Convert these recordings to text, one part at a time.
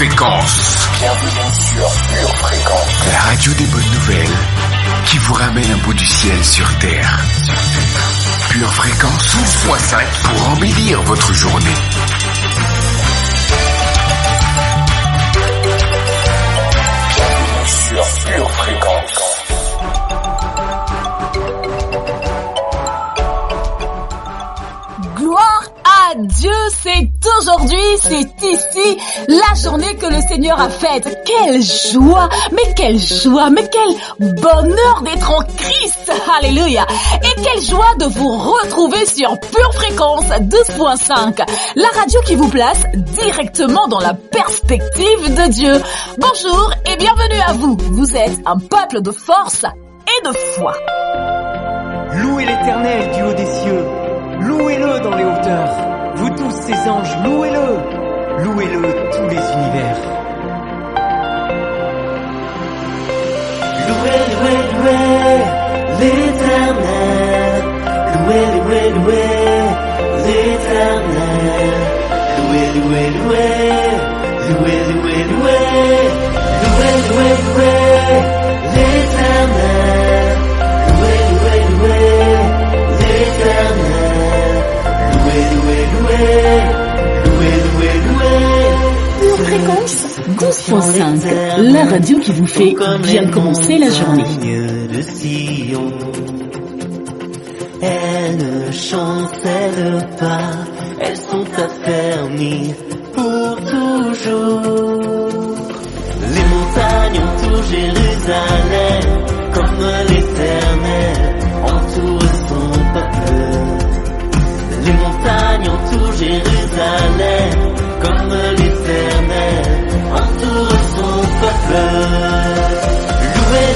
Fréquence. Bienvenue sur Pure Fréquence. La radio des bonnes nouvelles qui vous ramène un bout du ciel sur Terre. Pure Fréquence 12.5 pour embellir votre journée. Bienvenue sur Pure Fréquence. Gloire à Dieu, c'est aujourd'hui, c'est ici, la journée que le Seigneur a faite. Quelle joie, mais quel bonheur d'être en Christ, alléluia. Et quelle joie de vous retrouver sur Pure Fréquence 12.5, la radio qui vous place directement dans la perspective de Dieu. Bonjour et bienvenue à vous, vous êtes un peuple de force et de foi. Louez l'Éternel du haut des cieux. Louez-le dans les hauteurs, vous tous ces anges, louez-le tous les univers. Louez l'Éternel, louez l'Éternel, louez l'Éternel, Pure Fréquence 12.5, la radio qui vous fait bien commencer la journée. De Sion, elles ne chancellent pas, elles sont affermies pour toujours. Les montagnes entourent Jérusalem, comme l'Éternel entoure son peuple. Les montagnes entourent Jérusalem, comme l'Éternel entoure son peuple. Louez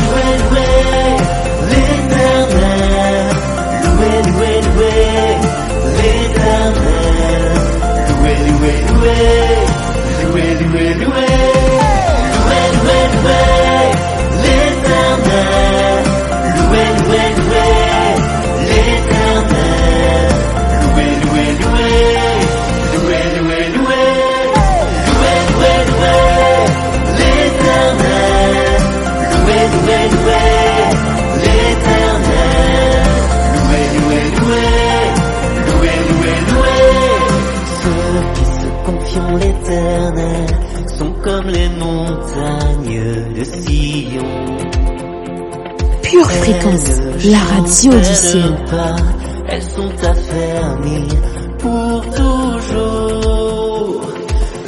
l'Éternel, louez l'Éternel, louez l'Éternel, l'Éternel sont comme les montagnes de Sion. Pure Fréquence, la radio du ciel. Elles sont affermies pour toujours.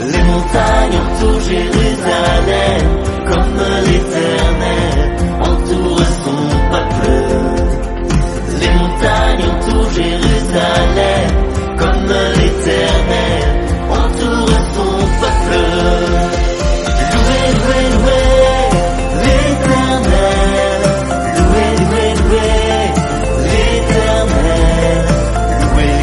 Les montagnes entourent Jérusalem, comme l'Éternel entoure son peuple. Les montagnes entourent Jérusalem, comme l'Éternel entoure son peuple. Louez l'Éternel, louez l'Éternel, louez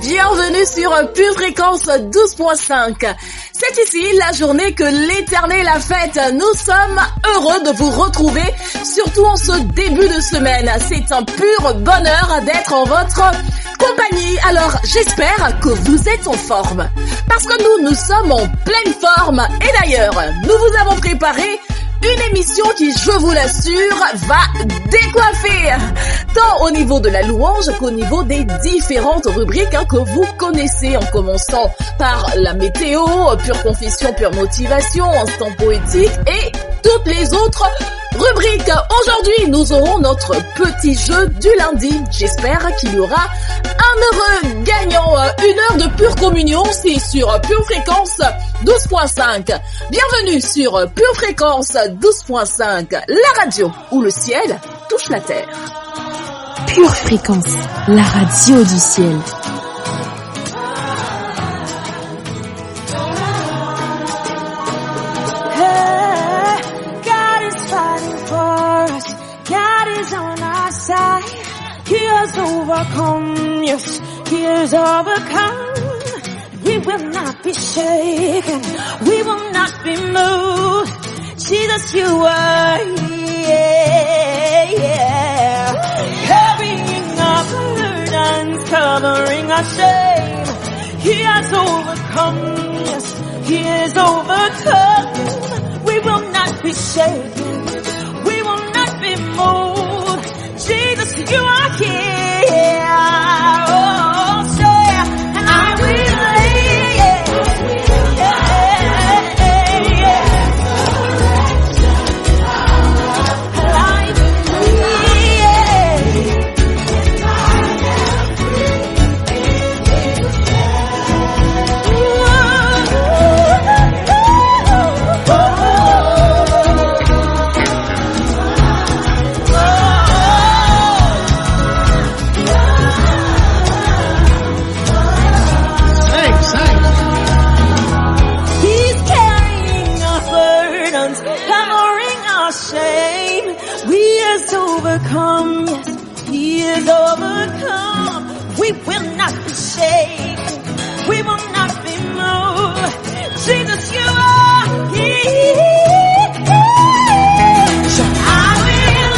Bienvenue sur Pure Fréquence 12.5. C'est ici la journée que l'Éternel a faite. Nous sommes heureux de vous retrouver, surtout en ce début de semaine. C'est un pur bonheur d'être en votre compagnie. Alors j'espère que vous êtes en forme, parce que nous sommes en pleine forme. Et d'ailleurs, nous vous avons préparé une émission qui, je vous l'assure, va décoiffer, tant au niveau de la louange qu'au niveau des différentes rubriques que vous connaissez, en commençant par la météo, pure confession, pure motivation, instant poétique et toutes les autres rubriques. Aujourd'hui, nous aurons notre petit jeu du lundi. J'espère qu'il y aura un heureux gagnant. Une heure de pure communion, c'est sur Pure Fréquence 12.5. Bienvenue sur Pure Fréquence 12.5, la radio où le ciel touche la terre. Pure Fréquence, la radio du ciel. overcome, yes, he has overcome. We will not be shaken, we will not be moved. Jesus, you are here, carrying our burdens, covering our shame. He has overcome, yes, he has overcome. We will not be shaken, we will not be moved. Jesus, you are here. Oh, say, and I will. Overcome, yes, he is overcome. We will not be shaken, we will not be moved. Jesus, you are here. So I will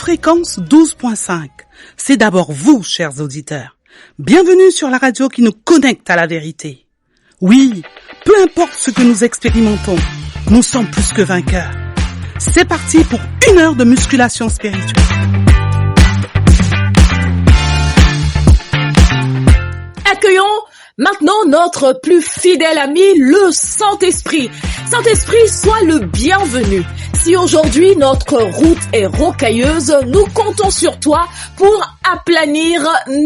Fréquence 12.5. C'est d'abord vous, chers auditeurs. Bienvenue sur la radio qui nous connecte à la vérité. Oui, peu importe ce que nous expérimentons, nous sommes plus que vainqueurs. C'est parti pour 1 heure de musculation spirituelle. Accueillons maintenant notre plus fidèle ami, le Saint-Esprit. Saint-Esprit, sois le bienvenu. Si aujourd'hui notre route est rocailleuse, nous comptons sur toi pour aplanir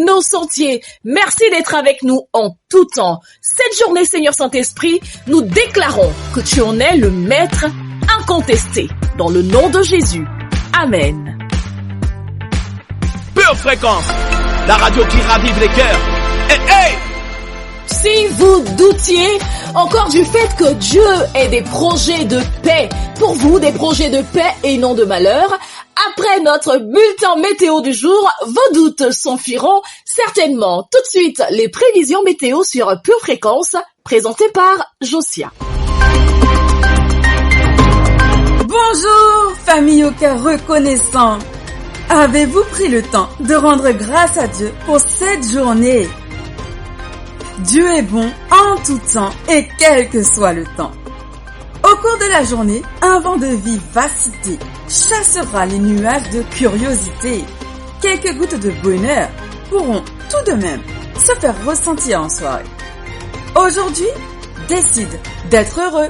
nos sentiers. Merci d'être avec nous en tout temps. Cette journée, Seigneur Saint-Esprit, nous déclarons que tu en es le maître incontesté. Dans le nom de Jésus. Amen. Pure Fréquence, la radio qui ravive les cœurs. Hey! Si vous doutiez encore du fait que Dieu ait des projets de paix pour vous, des projets de paix et non de malheur, après notre bulletin météo du jour, vos doutes s'enfuiront certainement. Tout de suite, les prévisions météo sur Pure Fréquence, présentées par Josia. Bonjour, famille au cœur reconnaissant. Avez-vous pris le temps de rendre grâce à Dieu pour cette journée? Dieu est bon en tout temps et quel que soit le temps. Au cours de la journée, un vent de vivacité chassera les nuages de curiosité. Quelques gouttes de bonheur pourront tout de même se faire ressentir en soirée. Aujourd'hui, décide d'être heureux.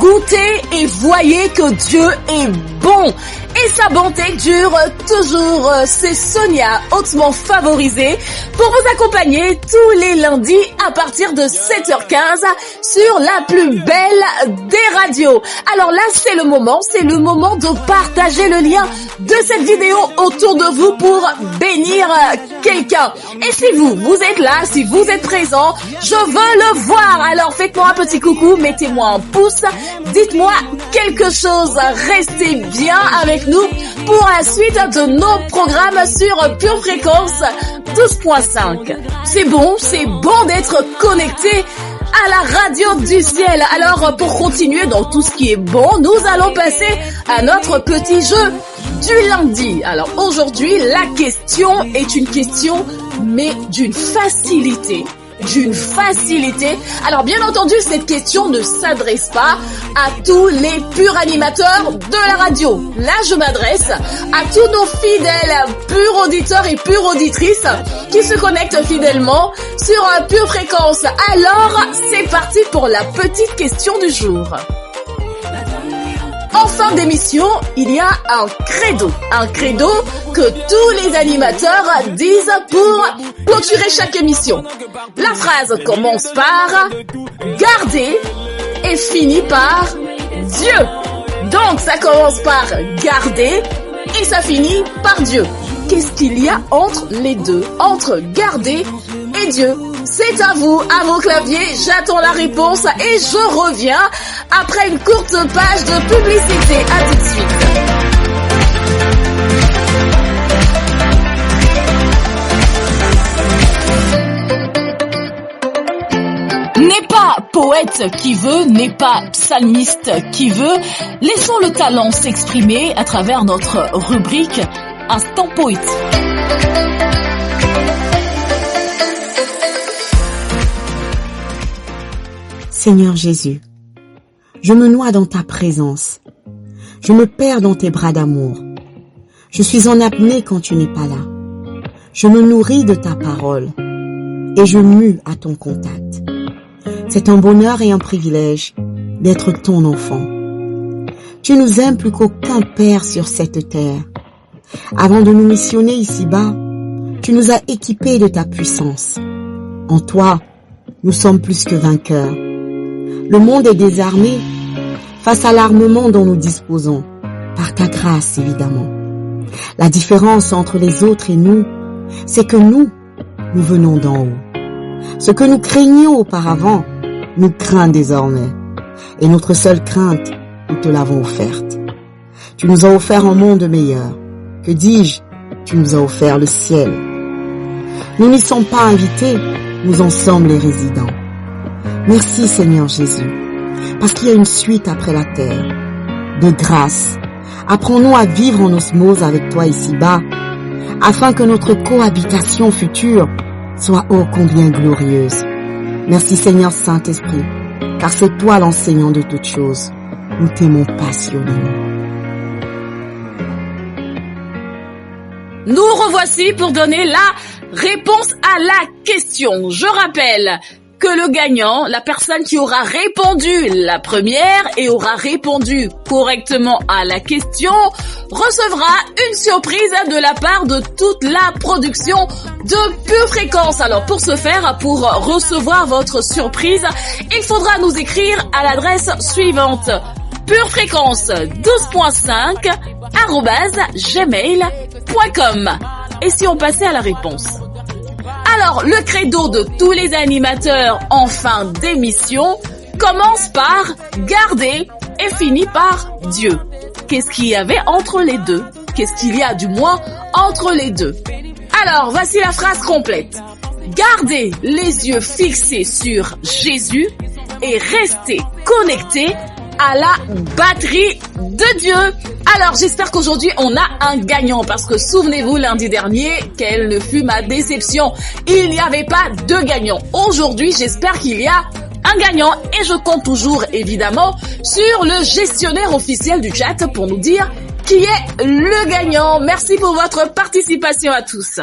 Goûtez et voyez que Dieu est bon. Et sa bonté dure toujours. C'est Sonia, hautement favorisée, pour vous accompagner tous les lundis à partir de 7h15 sur la plus belle des radios. Alors là, c'est le moment de partager le lien de cette vidéo autour de vous pour bénir quelqu'un. Et si vous êtes là, si vous êtes présent, je veux le voir. Alors faites-moi un petit coucou, mettez-moi un pouce, dites-moi quelque chose. Restez bien avec nous pour la suite de nos programmes sur Pure Fréquence 12.5. C'est bon d'être connecté à la radio du ciel. Alors pour continuer dans tout ce qui est bon, nous allons passer à notre petit jeu du lundi. Alors aujourd'hui, la question est une question mais d'une facilité. Alors bien entendu, cette question ne s'adresse pas à tous les purs animateurs de la radio. Là, je m'adresse à tous nos fidèles purs auditeurs et pures auditrices qui se connectent fidèlement sur Pure Fréquence. Alors, c'est parti pour la petite question du jour. En fin d'émission, il y a un credo que tous les animateurs disent pour clôturer chaque émission. La phrase commence par « garder » et finit par « Dieu ». Donc ça commence par « garder » et ça finit par « Dieu ». Qu'est-ce qu'il y a entre les deux, entre « garder » et « Dieu » ? C'est à vous, à vos claviers, j'attends la réponse et je reviens après une courte page de publicité. À tout de suite. N'est pas poète qui veut, n'est pas psalmiste qui veut. Laissons le talent s'exprimer à travers notre rubrique Instant Poétique. Seigneur Jésus, je me noie dans ta présence. Je me perds dans tes bras d'amour. Je suis en apnée quand tu n'es pas là. Je me nourris de ta parole et je mue à ton contact. C'est un bonheur et un privilège d'être ton enfant. Tu nous aimes plus qu'aucun père sur cette terre. Avant de nous missionner ici-bas, tu nous as équipés de ta puissance. En toi, nous sommes plus que vainqueurs. Le monde est désarmé face à l'armement dont nous disposons, par ta grâce évidemment. La différence entre les autres et nous, c'est que nous venons d'en haut. Ce que nous craignions auparavant, nous crains désormais. Et notre seule crainte, nous te l'avons offerte. Tu nous as offert un monde meilleur. Que dis-je? Tu nous as offert le ciel. Nous n'y sommes pas invités, nous en sommes les résidents. Merci Seigneur Jésus, parce qu'il y a une suite après la terre. De grâce, apprends-nous à vivre en osmose avec toi ici-bas, afin que notre cohabitation future soit ô combien glorieuse. Merci Seigneur Saint-Esprit, car c'est toi l'enseignant de toutes choses. Nous t'aimons passionnément. Nous revoici pour donner la réponse à la question. Je rappelle que le gagnant, la personne qui aura répondu la première et aura répondu correctement à la question, recevra une surprise de la part de toute la production de Pure Fréquence. Alors pour ce faire, pour recevoir votre surprise, il faudra nous écrire à l'adresse suivante: purefréquence 12.5 @gmail.com. Et si on passait à la réponse? Alors, le credo de tous les animateurs en fin d'émission commence par garder et finit par Dieu. Qu'est-ce qu'il y avait entre les deux? Qu'est-ce qu'il y a du moins entre les deux? Alors, voici la phrase complète. Gardez les yeux fixés sur Jésus et restez connectés à la batterie de Dieu. Alors j'espère qu'aujourd'hui on a un gagnant, parce que souvenez-vous lundi dernier, quelle ne fut ma déception, il n'y avait pas de gagnant. Aujourd'hui j'espère qu'il y a un gagnant et je compte toujours évidemment sur le gestionnaire officiel du chat pour nous dire qui est le gagnant. Merci pour votre participation à tous.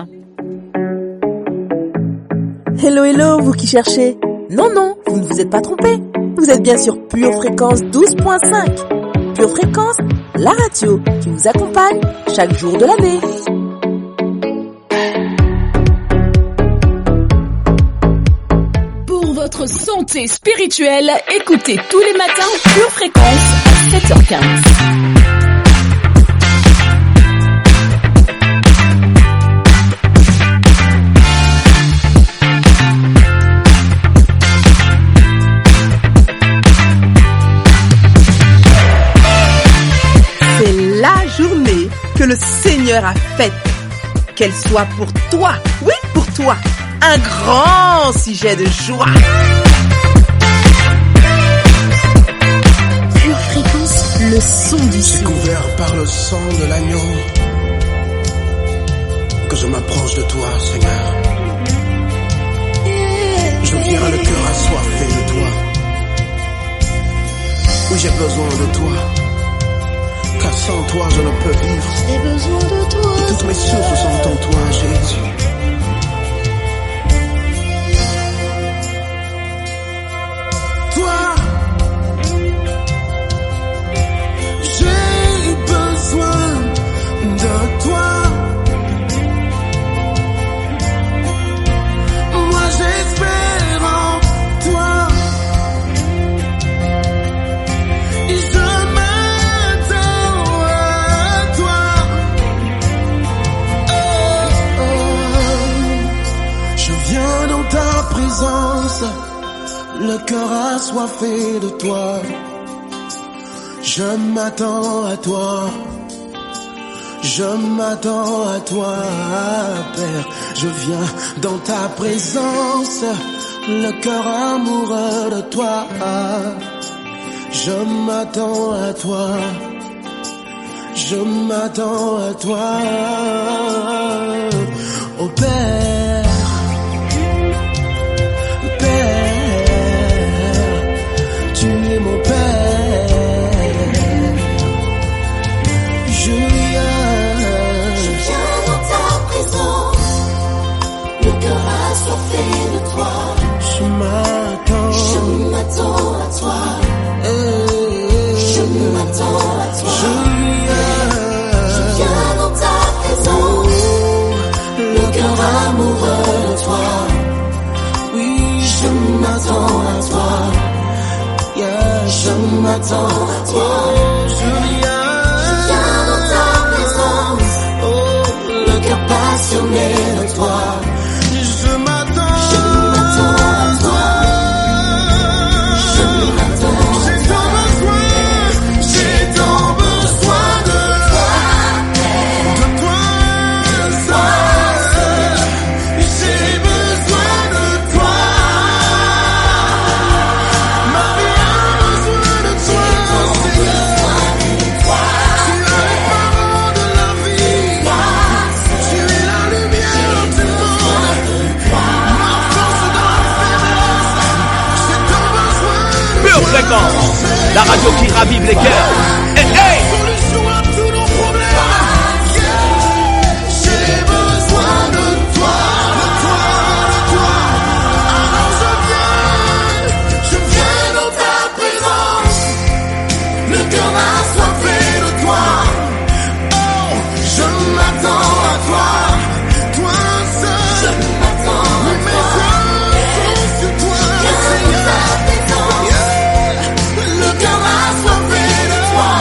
Hello, hello, vous qui cherchez. Non, vous ne vous êtes pas trompé. Vous êtes bien sûr Pure Fréquence 12.5. Pure Fréquence, la radio qui vous accompagne chaque jour de l'année. Pour votre santé spirituelle, écoutez tous les matins Pure Fréquence à 7h15. Que le Seigneur a faite, qu'elle soit pour toi, oui pour toi, un grand sujet de joie. Pure Fréquence, le son du ciel. Couvert par le sang de l'agneau, que je m'approche de toi, Seigneur. Je viens le cœur assoiffé de toi. Oui, j'ai besoin de toi. Car sans toi je ne peux vivre. J'ai besoin de toi. Et toutes mes sources sont en toi, Jésus. Toi, j'ai besoin de toi. Moi j'espère en toi. Le cœur assoiffé de toi, je m'attends à toi, je m'attends à toi, Père, je viens dans ta présence, le cœur amoureux de toi, je m'attends à toi, je m'attends à toi, oh Père. Tu es mon Père, je viens dans ta présence, le cœur assoiffé de toi, je m'attends à toi, je m'attends à toi, je viens dans ta présence, le cœur amoureux de toi, oui, je m'attends à toi. Je m'attends à toi, je viens dans ta présence, oh, le cœur passionné de toi, je m'attends à toi, je m'attends, j'ai tant besoin de toi, seul, j'ai besoin de toi, ma vie. Fréquence, la radio qui ravive les cœurs. Hey, hey! Solution à tous nos problèmes. J'ai besoin de toi, Alors je viens dans ta présence. Le cœur assoiffé de toi. Oh, je m'attends à toi, toi seul. Je m'attends à toi. Sur toi, Seigneur. Le cœur assoiffé de toi.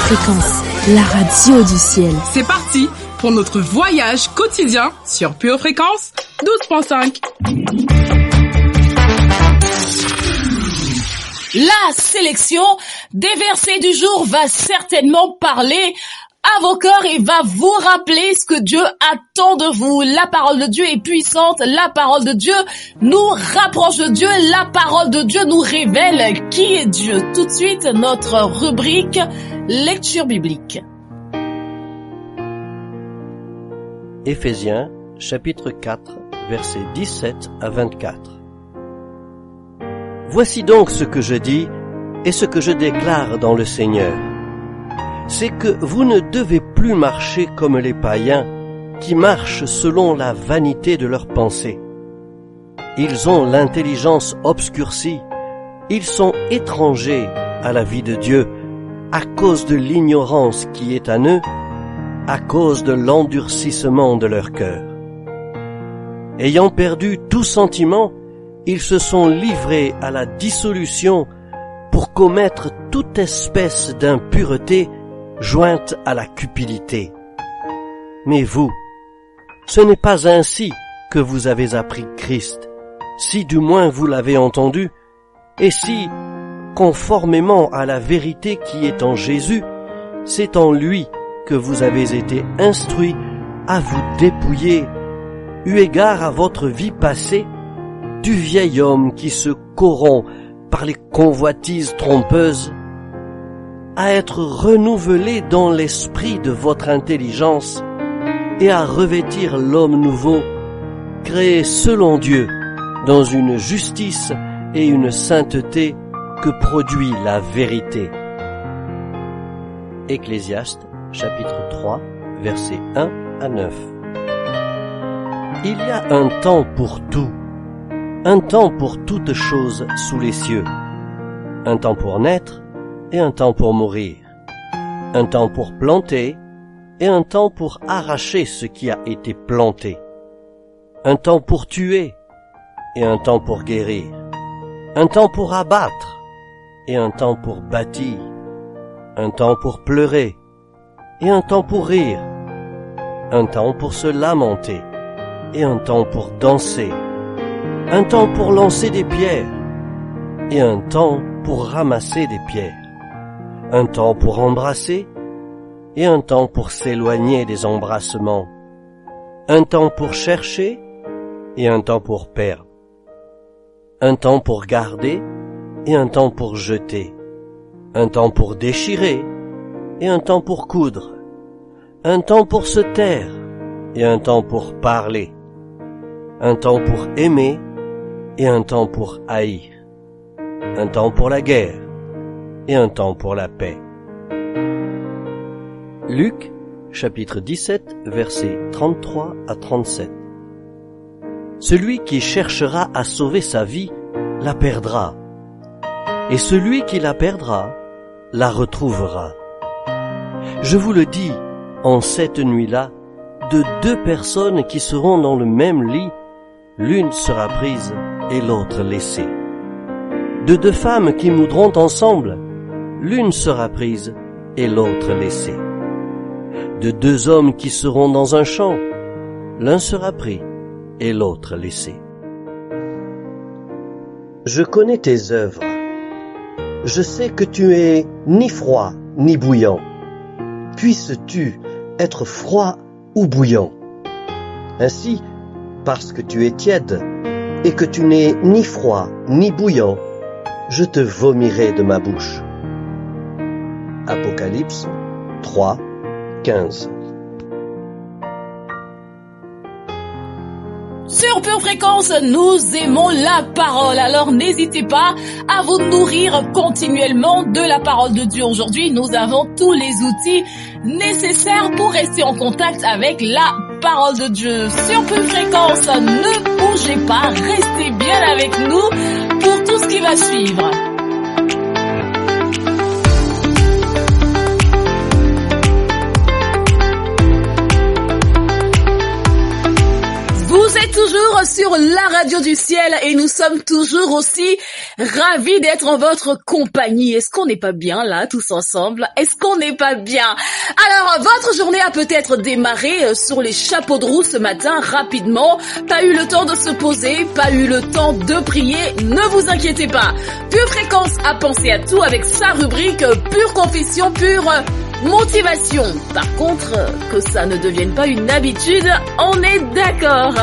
Fréquence, la radio du ciel. C'est parti pour notre voyage quotidien sur Pure Fréquence 12.5. La sélection des versets du jour va certainement parler à vos cœurs et va vous rappeler ce que Dieu attend de vous. La parole de Dieu est puissante, la parole de Dieu nous rapproche de Dieu, la parole de Dieu nous révèle qui est Dieu. Tout de suite, notre rubrique lecture biblique. Éphésiens, chapitre 4, versets 17 à 24. Voici donc ce que je dis et ce que je déclare dans le Seigneur. C'est que vous ne devez plus marcher comme les païens qui marchent selon la vanité de leurs pensées. Ils ont l'intelligence obscurcie, ils sont étrangers à la vie de Dieu à cause de l'ignorance qui est en eux, à cause de l'endurcissement de leur cœur. Ayant perdu tout sentiment, ils se sont livrés à la dissolution pour commettre toute espèce d'impureté jointe à la cupidité. Mais vous, ce n'est pas ainsi que vous avez appris Christ, si du moins vous l'avez entendu, et si, conformément à la vérité qui est en Jésus, c'est en lui que vous avez été instruits à vous dépouiller, eu égard à votre vie passée, du vieil homme qui se corrompt par les convoitises trompeuses, à être renouvelé dans l'esprit de votre intelligence et à revêtir l'homme nouveau, créé selon Dieu, dans une justice et une sainteté que produit la vérité. Ecclésiaste, chapitre 3, versets 1 à 9. Il y a un temps pour tout, un temps pour toutes choses sous les cieux, un temps pour naître et un temps pour mourir, un temps pour planter et un temps pour arracher ce qui a été planté, un temps pour tuer et un temps pour guérir, un temps pour abattre et un temps pour bâtir, un temps pour pleurer et un temps pour rire, un temps pour se lamenter et un temps pour danser, un temps pour lancer des pierres et un temps pour ramasser des pierres, un temps pour embrasser et un temps pour s'éloigner des embrassements, un temps pour chercher et un temps pour perdre, un temps pour garder et un temps pour jeter, un temps pour déchirer et un temps pour coudre, un temps pour se taire et un temps pour parler, un temps pour aimer et un temps pour haïr, un temps pour la guerre et un temps pour la paix. Luc, chapitre 17, versets 33 à 37. Celui qui cherchera à sauver sa vie la perdra, et celui qui la perdra la retrouvera. Je vous le dis, en cette nuit-là, de deux personnes qui seront dans le même lit, l'une sera prise et l'autre laissée. De deux femmes qui moudront ensemble, l'une sera prise et l'autre laissée. De deux hommes qui seront dans un champ, l'un sera pris et l'autre laissé. Je connais tes œuvres. Je sais que tu es ni froid ni bouillant. Puisses-tu être froid ou bouillant? Ainsi, parce que tu es tiède et que tu n'es ni froid ni bouillant, je te vomirai de ma bouche. Apocalypse 3, 15. Sur Pure Fréquence, nous aimons la parole. Alors n'hésitez pas à vous nourrir continuellement de la parole de Dieu. Aujourd'hui, nous avons tous les outils nécessaires pour rester en contact avec la parole de Dieu. Sur Pure Fréquence, ne bougez pas, restez bien avec nous pour tout ce qui va suivre. Vous êtes toujours sur la radio du ciel et nous sommes toujours aussi ravis d'être en votre compagnie. Est-ce qu'on n'est pas bien là, tous ensemble? Est-ce qu'on n'est pas bien? Alors, votre journée a peut-être démarré sur les chapeaux de roue ce matin, rapidement. Pas eu le temps de se poser, pas eu le temps de prier. Ne vous inquiétez pas. Pure Fréquence a pensé à tout avec sa rubrique Pure Confession, Pure Motivation. Par contre, que ça ne devienne pas une habitude, on est d'accord.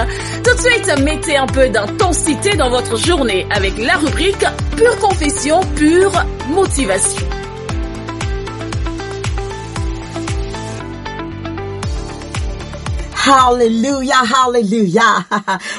Tout de suite, mettez un peu d'intensité dans votre journée avec la rubrique Pure Confession, Pure Motivation. Alléluia, alléluia.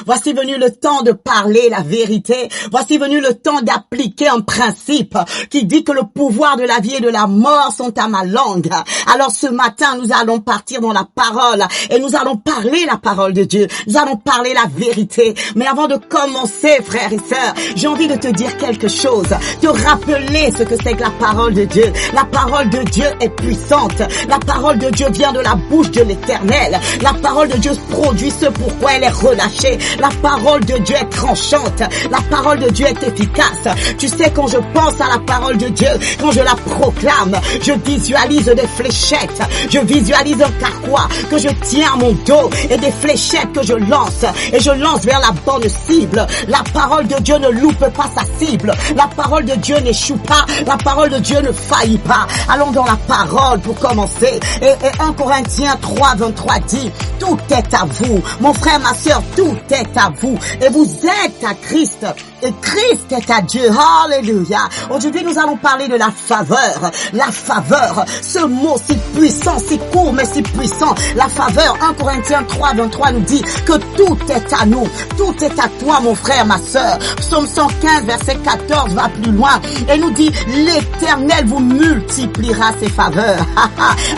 Voici venu le temps de parler la vérité. Voici venu le temps d'appliquer un principe qui dit que le pouvoir de la vie et de la mort sont à ma langue. Alors ce matin, nous allons partir dans la parole et nous allons parler la parole de Dieu. Nous allons parler la vérité. Mais avant de commencer, frères et sœurs, j'ai envie de te dire quelque chose. Te rappeler ce que c'est que la parole de Dieu. La parole de Dieu est puissante. La parole de Dieu vient de la bouche de l'Éternel. La parole de Dieu produit ce pourquoi elle est relâchée. La parole de Dieu est tranchante. La parole de Dieu est efficace. Tu sais, quand je pense à la parole de Dieu, quand je la proclame, je visualise des fléchettes. Je visualise un carquois que je tiens à mon dos et des fléchettes que je lance. Et je lance vers la bonne cible. La parole de Dieu ne loupe pas sa cible. La parole de Dieu n'échoue pas. La parole de Dieu ne faillit pas. Allons dans la parole pour commencer. Et 1 Corinthiens 3, 23 dit: tout est à vous. Mon frère, ma sœur, tout est à vous. Et vous êtes à Christ. Et Christ est à Dieu. Alléluia. Aujourd'hui, nous allons parler de la faveur. La faveur. Ce mot si puissant, si court, mais si puissant. La faveur. 1 Corinthiens 3, 23 nous dit que tout est à nous. Tout est à toi, mon frère, ma sœur. Psaume 115, verset 14 va plus loin et nous dit: l'Éternel vous multipliera ses faveurs.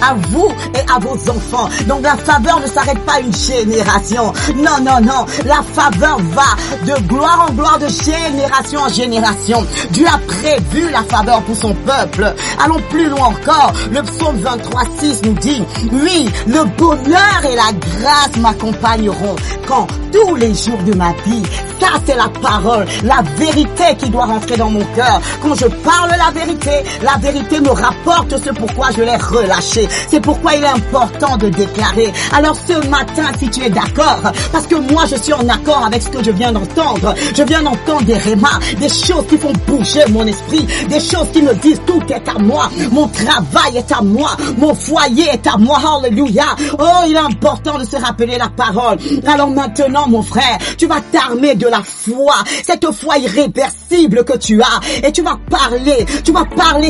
À vous et à vos enfants. Donc la faveur ne s'arrête pas une génération. Non, non, non. La faveur va de gloire en gloire, de génération en génération. Dieu a prévu la faveur pour son peuple. Allons plus loin encore. Le psaume 23, 6 nous dit: oui, le bonheur et la grâce m'accompagneront quand tous les jours de ma vie. Ça, c'est la parole, la vérité qui doit rentrer dans mon cœur. Quand je parle la vérité me rapporte ce pourquoi je l'ai relâché. C'est pourquoi il est important de déclarer. Alors ce matin, si tu es d'accord, parce que moi je suis en accord avec ce que je viens d'entendre. Je viens d'entendre des rémas, des choses qui font bouger mon esprit, des choses qui me disent tout est à moi, mon travail est à moi, mon foyer est à moi. Alléluia. Oh, il est important de se rappeler la parole. Alors maintenant, mon frère, tu vas t'armer de la foi, cette foi irréversible que tu as, et tu vas parler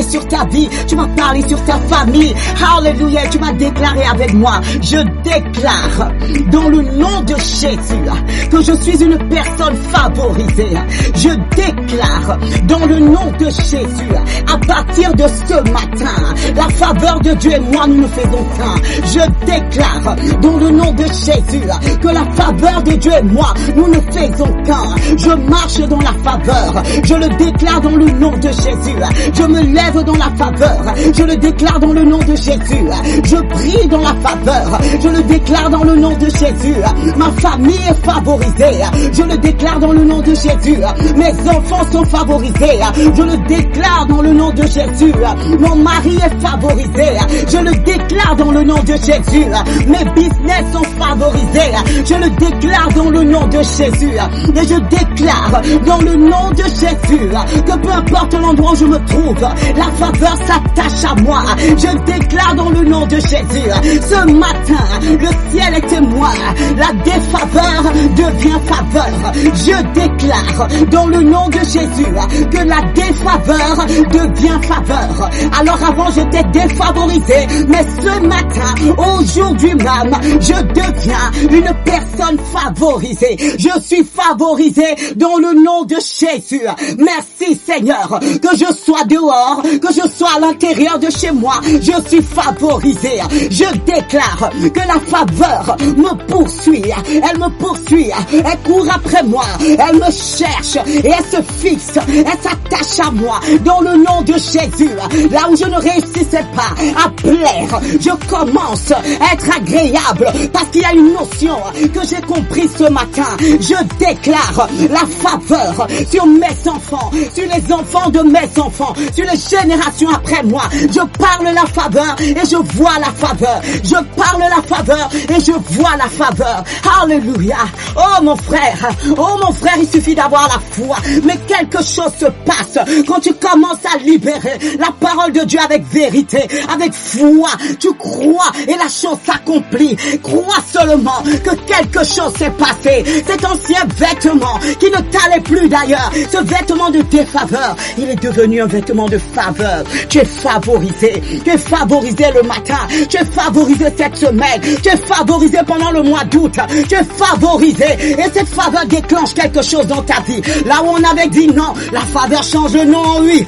sur ta vie, tu vas parler sur ta famille. Alléluia. Tu vas déclarer avec moi: je déclare dans le nom de Jésus que je suis une personne favorisée. Je déclare dans le nom de Jésus, à partir de ce matin, la faveur de Dieu et moi, nous ne faisons qu'un. Je déclare dans le nom de Jésus que la faveur de Dieu et moi, nous ne faisons qu'un. Je marche dans la faveur. Je le déclare dans le nom de Jésus. Je me lève dans la faveur. Je le déclare dans le nom de Jésus. Je prie dans la faveur. Je le déclare dans le nom de Jésus. Ma famille est favorisée. Je le déclare dans le nom de Jésus. Mes enfants sont favorisés. Je le déclare dans le nom de Jésus. Mon mari est favorisé. Je le déclare dans le nom de Jésus. Mes business sont favorisés. Je le déclare dans le nom de Jésus. Et je déclare dans le nom de Jésus que peu importe l'endroit où je me trouve, la faveur s'attache à moi. Je déclare dans le nom de Jésus. Ce matin, le ciel est témoin. La défaveur devient faveur. Je déclare dans le nom de Jésus que la défaveur devient faveur. Alors avant, j'étais défavorisé, mais ce matin, aujourd'hui même, je deviens une personne favorisée. Je suis favorisé dans le nom de Jésus. Merci Seigneur, que je sois dehors, que je sois à l'intérieur de chez moi, je suis favorisé. Je déclare que la faveur me poursuit, elle me poursuit, elle court après moi, elle me cherche et elle se fixe, elle s'attache à moi dans le nom de Jésus. Là où je ne réussissais pas à plaire, je commence à être agréable parce qu'il y a une notion que j'ai comprise ce matin. Je déclare la faveur sur mes enfants, sur les enfants de mes enfants, sur les générations après moi. Je parle la faveur et je vois la faveur. Je parle la faveur et je vois la faveur. Alléluia. Oh mon frère, il suffit d'avoir la foi. Mais quelque chose se passe quand tu commences à libérer la parole de Dieu avec vérité, avec foi. Tu crois et la chose s'accomplit. Crois seulement que quelque chose s'est passé. Cet ancien vêtement qui ne t'allait plus d'ailleurs, ce vêtement de défaveur, il est devenu un vêtement de faveur. Tu es favorisé. Tu es favorisé le matin. Tu es favorisé cette semaine. Tu es favorisé pendant le mois d'août. Tu es favorisé. Et cette faveur déclenche quelque chose dans ta vie. Là où on avait dit non, la faveur change le non en oui.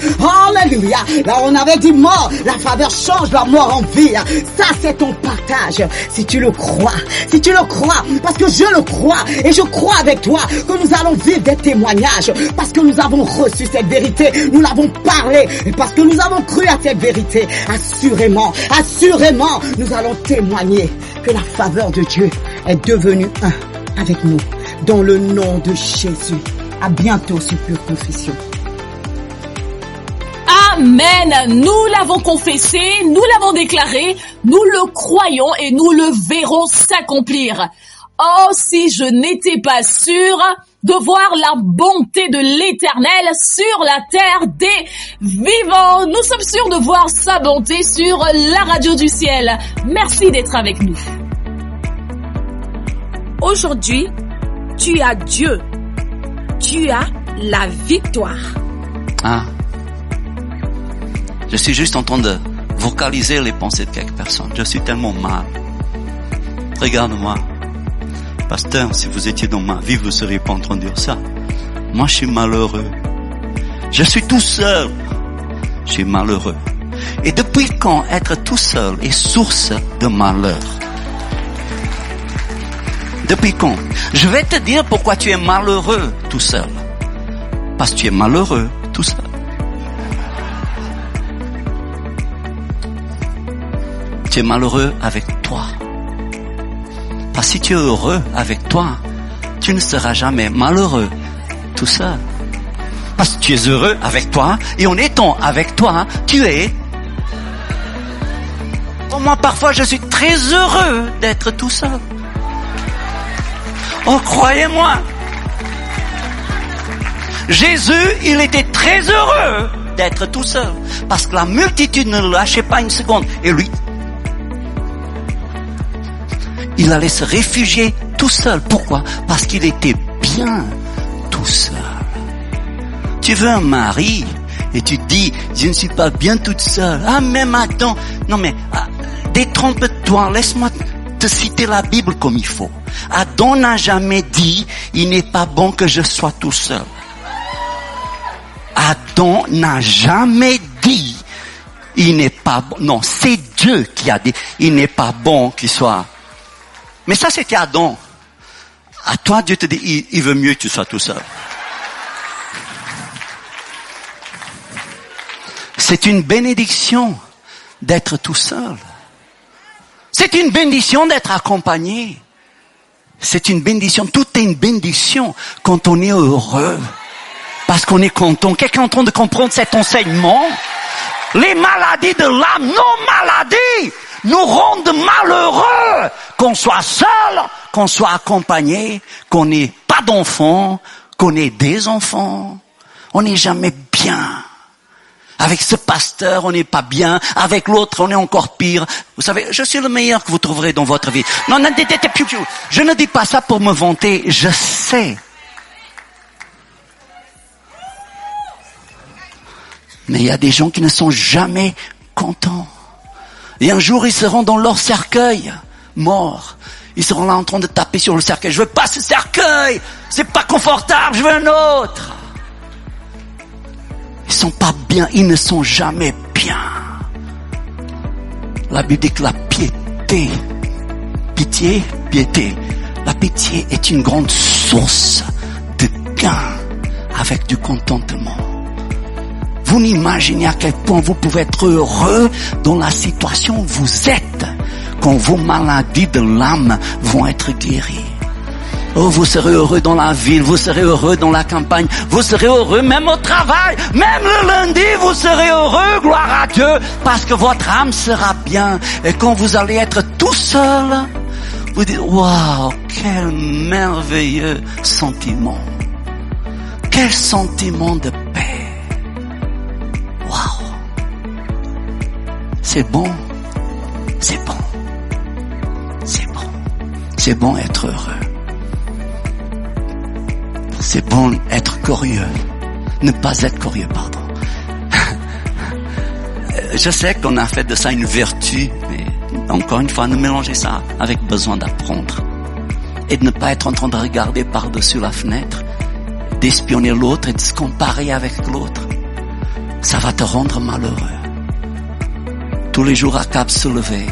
Alléluia. Là où on avait dit mort, la faveur change la mort en vie. Ça, c'est ton partage. Si tu le crois, parce que je le crois et je crois avec toi que nous allons vivre des témoignages parce que nous avons reçu cette vérité, nous l'avons parlé et parce que nous avons cru à cette vérité. Assurément, nous allons témoigner que la faveur de Dieu est devenue un avec nous. Dans le nom de Jésus. À bientôt sur Pure Confession. Amen. Nous l'avons confessé, nous l'avons déclaré, nous le croyons et nous le verrons s'accomplir. Oh, si je n'étais pas sûre de voir la bonté de l'Éternel sur la terre des vivants. Nous sommes sûrs de voir sa bonté sur la radio du ciel. Merci d'être avec nous. Aujourd'hui, tu as Dieu. Tu as la victoire. Ah. Je suis juste en train de vocaliser les pensées de quelques personnes. Je suis tellement mal. Regarde-moi. Pasteur, si vous étiez dans ma vie, vous ne seriez pas en train de dire ça. Moi, je suis malheureux. Je suis tout seul. Je suis malheureux. Et depuis quand être tout seul est source de malheur? Depuis quand? Je vais te dire pourquoi tu es malheureux tout seul. Parce que tu es malheureux tout seul. Tu es malheureux avec toi. Parce que si tu es heureux avec toi, tu ne seras jamais malheureux tout seul. Parce que tu es heureux avec toi, et en étant avec toi, tu es... Pour moi, parfois, je suis très heureux d'être tout seul. Oh, croyez-moi. Jésus, il était très heureux d'être tout seul. Parce que la multitude ne le lâchait pas une seconde. Et lui, il allait se réfugier tout seul. Pourquoi? Parce qu'il était bien tout seul. Tu veux un mari et tu te dis, je ne suis pas bien toute seule. Ah, même Adam. Non mais, détrompe-toi, laisse-moi te citer la Bible comme il faut. Adam n'a jamais dit, il n'est pas bon que je sois tout seul. Adam n'a jamais dit, il n'est pas bon. Non, c'est Dieu qui a dit, il n'est pas bon qu'il soit. Mais ça, c'était Adam. À toi, Dieu te dit, il veut mieux que tu sois tout seul. C'est une bénédiction d'être tout seul. C'est une bénédiction d'être accompagné. C'est une bénédiction. Tout est une bénédiction quand on est heureux. Parce qu'on est content. Quelqu'un est en train de comprendre cet enseignement? Les maladies de l'âme, nos maladies, nous rendent malheureux. Qu'on soit seul, qu'on soit accompagné, qu'on n'ait pas d'enfants, qu'on ait des enfants. On n'est jamais bien. Avec ce pasteur, on n'est pas bien. Avec l'autre, on est encore pire. Vous savez, je suis le meilleur que vous trouverez dans votre vie. Non, je ne dis pas ça pour me vanter. Je sais. Mais il y a des gens qui ne sont jamais contents. Et un jour, ils seront dans leur cercueil, morts. Ils seront là en train de taper sur le cercueil. Je veux pas ce cercueil. C'est pas confortable. Je veux un autre. Ils sont pas bien. Ils ne sont jamais bien. La Bible dit que la piété, piété. La pitié est une grande source de gain avec du contentement. Vous n'imaginez à quel point vous pouvez être heureux dans la situation où vous êtes quand vos maladies de l'âme vont être guéries. Oh, vous serez heureux dans la ville, vous serez heureux dans la campagne, vous serez heureux même au travail, même le lundi, vous serez heureux, gloire à Dieu, parce que votre âme sera bien. Et quand vous allez être tout seul, vous dites, waouh, quel merveilleux sentiment. Quel sentiment de paix. Waouh. C'est bon. C'est bon. C'est bon. C'est bon être heureux. C'est bon être curieux. Ne pas être curieux, pardon. Je sais qu'on a fait de ça une vertu, mais encore une fois, ne mélangez ça avec besoin d'apprendre. Et de ne pas être en train de regarder par-dessus la fenêtre, d'espionner l'autre et de se comparer avec l'autre. Ça va te rendre malheureux. Tous les jours, Akab se levait,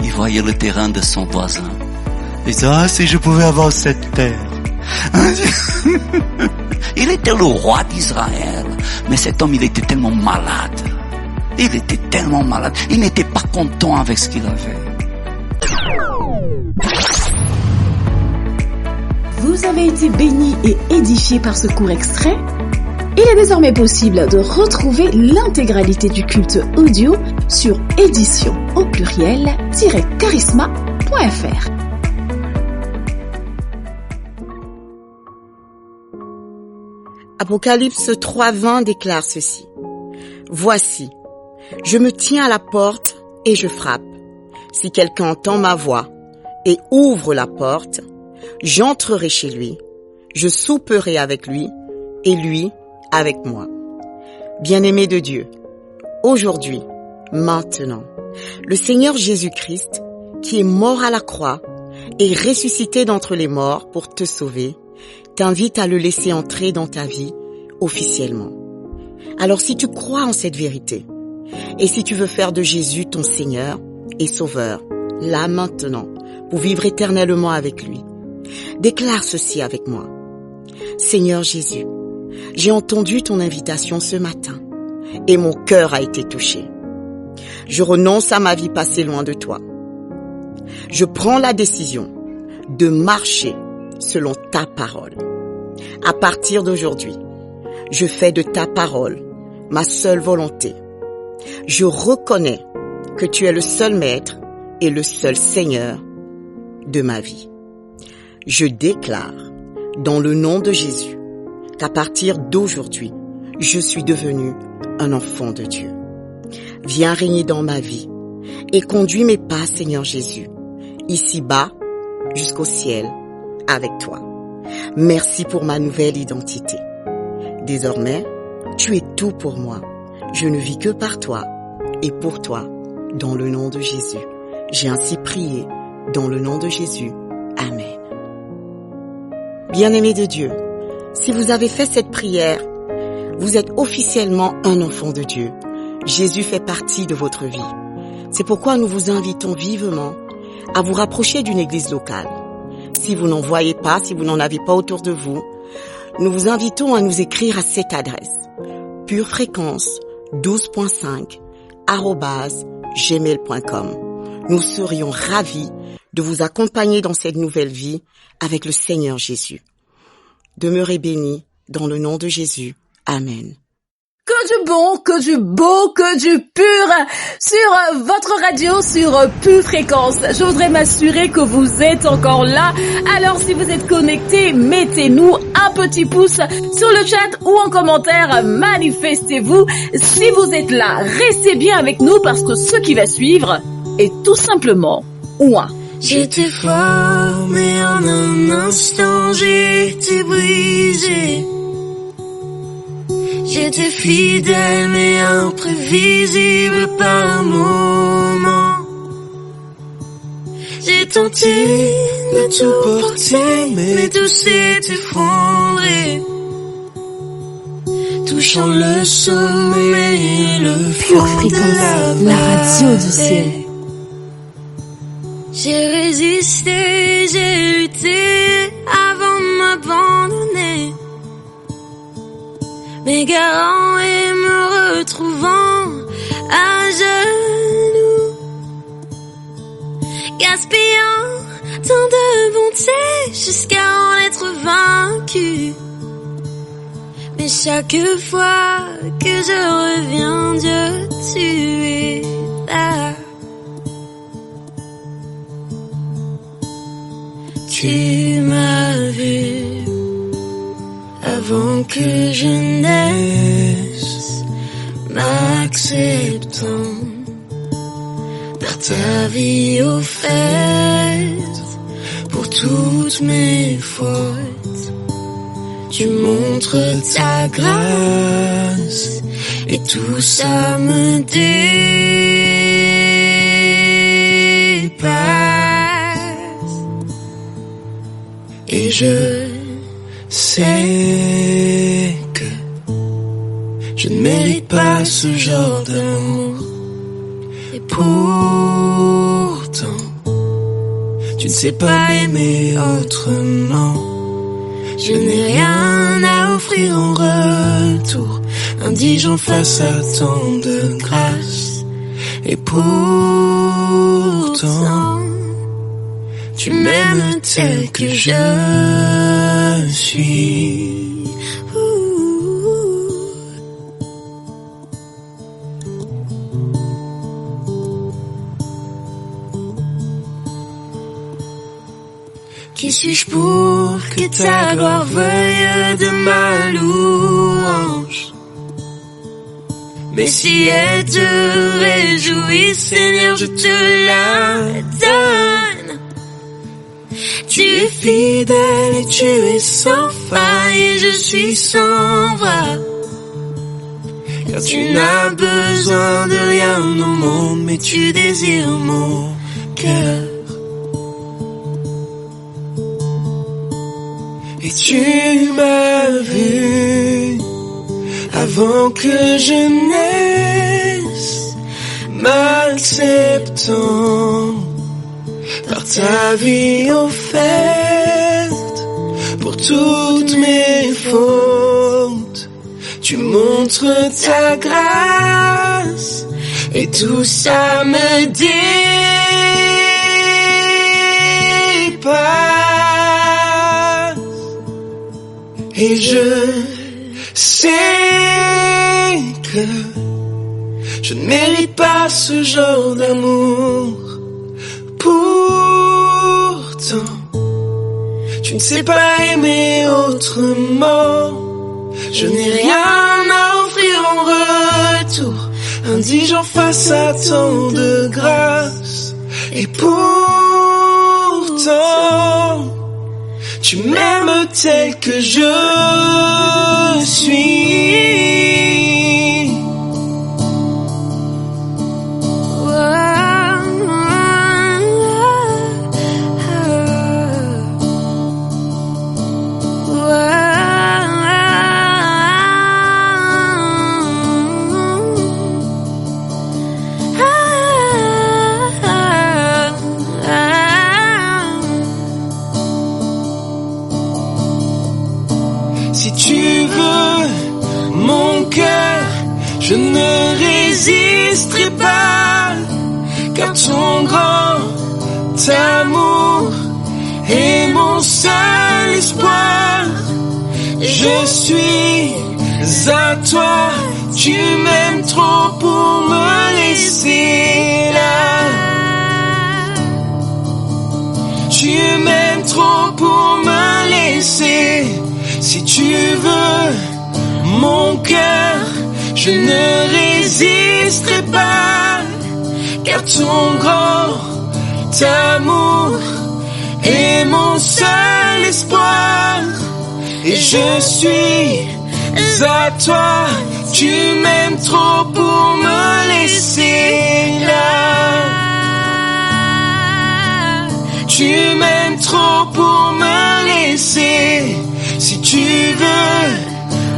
il voyait le terrain de son voisin. Il disait, ah, si je pouvais avoir cette terre. Il était le roi d'Israël, mais cet homme, il était tellement malade. Il était tellement malade. Il n'était pas content avec ce qu'il avait. Vous avez été bénis et édifiés par ce court extrait? Il est désormais possible de retrouver l'intégralité du culte audio sur édition au pluriel-charisma.fr. Apocalypse 3:20 déclare ceci. Voici, je me tiens à la porte et je frappe. Si quelqu'un entend ma voix et ouvre la porte, j'entrerai chez lui, je souperai avec lui et lui avec moi. Bien-aimé de Dieu, aujourd'hui, maintenant, le Seigneur Jésus-Christ, qui est mort à la croix et ressuscité d'entre les morts pour te sauver, t'invite à le laisser entrer dans ta vie officiellement. Alors si tu crois en cette vérité, et si tu veux faire de Jésus ton Seigneur et Sauveur, là maintenant, pour vivre éternellement avec lui, déclare ceci avec moi. Seigneur Jésus, j'ai entendu ton invitation ce matin, et mon cœur a été touché. Je renonce à ma vie passée loin de toi. Je prends la décision de marcher selon ta parole. À partir d'aujourd'hui, je fais de ta parole ma seule volonté. Je reconnais que tu es le seul maître et le seul Seigneur de ma vie. Je déclare, dans le nom de Jésus, qu'à partir d'aujourd'hui, je suis devenu un enfant de Dieu. Viens régner dans ma vie et conduis mes pas, Seigneur Jésus, ici-bas jusqu'au ciel avec toi. Merci pour ma nouvelle identité. Désormais, tu es tout pour moi. Je ne vis que par toi et pour toi, dans le nom de Jésus. J'ai ainsi prié, dans le nom de Jésus. Amen. Bien-aimés de Dieu, si vous avez fait cette prière, vous êtes officiellement un enfant de Dieu. Jésus fait partie de votre vie. C'est pourquoi nous vous invitons vivement à vous rapprocher d'une église locale. Si vous n'en voyez pas, si vous n'en avez pas autour de vous, nous vous invitons à nous écrire à cette adresse purefréquence12.5@gmail.com. Nous serions ravis de vous accompagner dans cette nouvelle vie avec le Seigneur Jésus. Demeurez bénis dans le nom de Jésus. Amen. Que du bon, que du beau, que du pur sur votre radio, sur Pure Fréquence. Je voudrais m'assurer que vous êtes encore là. Alors si vous êtes connectés, mettez-nous un petit pouce sur le chat ou en commentaire, manifestez-vous. Si vous êtes là, restez bien avec nous parce que ce qui va suivre est tout simplement ouin. J'étais fort, mais en un instant j'ai été brisé. J'étais fidèle mais imprévisible par moments. J'ai tenté de tout porter, mais tout s'est effondré. Touchant le sommet et le Pure fond Fréquence, de la radio du ciel. J'ai résisté, j'ai lutté avant de m'abandonner. M'égarant et me retrouvant à genoux. pousser jusqu'à en être vaincu. Mais chaque fois que je reviens, Dieu, tu es là. Tu m'as vu avant que je naisse, m'acceptant par ta vie offerte pour toutes mes fautes. Tu montres ta grâce et tout ça me dépasse. Et je sais que je ne mérite pas ce genre d'amour. Et pourtant, tu ne sais pas aimer autrement. Je n'ai rien à offrir en retour, indigent face à tant de grâce. Et pourtant, tu m'aimes tel que je suis. Qui suis-je pour que ta gloire veuille de ma louange? Mais si elle te réjouit, Seigneur, je te la donne. Tu es fidèle et tu es sans faille et je suis sans bras. Car tu n'as besoin de rien au monde, mais tu désires mon cœur. Et tu m'as vu avant que je naisse, m'acceptant par ta vie offerte pour toutes mes fautes. Tu montres ta grâce et tout ça me dépasse. Et je sais que je ne mérite pas ce genre d'amour. Pourtant, tu ne sais pas aimer autrement. Je n'ai rien à offrir en retour, indigent face à tant de grâce. Et pourtant, tu m'aimes tel que je suis. Je ne résisterai pas, car ton grand amour est mon seul espoir. Je suis à toi, tu m'aimes trop pour me laisser là. Tu m'aimes trop pour me laisser. Si tu veux mon cœur, je ne résisterai pas, car ton grand amour est mon seul espoir. Et je suis à toi, tu m'aimes trop pour me laisser là. Tu m'aimes trop pour me laisser. Si tu veux